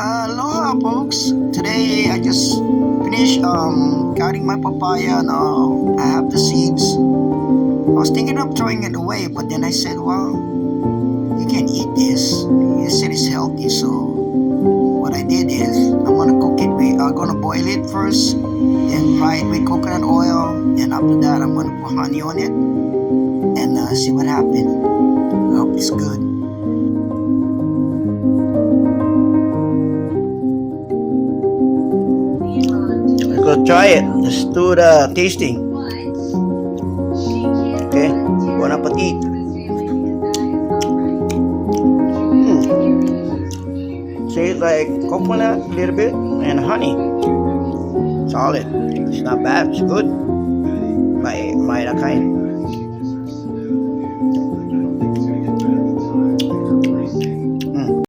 Aloha folks. Today I just finished cutting my papaya. Now I have the seeds. I was thinking of throwing it away, but then I said, well, you can eat this. You said it's healthy, so what I did is I'm gonna cook it. I'm gonna boil it first, then fry it with coconut oil, and after that I'm gonna put honey on it and see what happens. I hope it's good. Let's go try it. Let's do the tasting. Okay, bon appetit. Tastes like coconut a little bit and honey. Solid. It's not bad. It's good. My kind.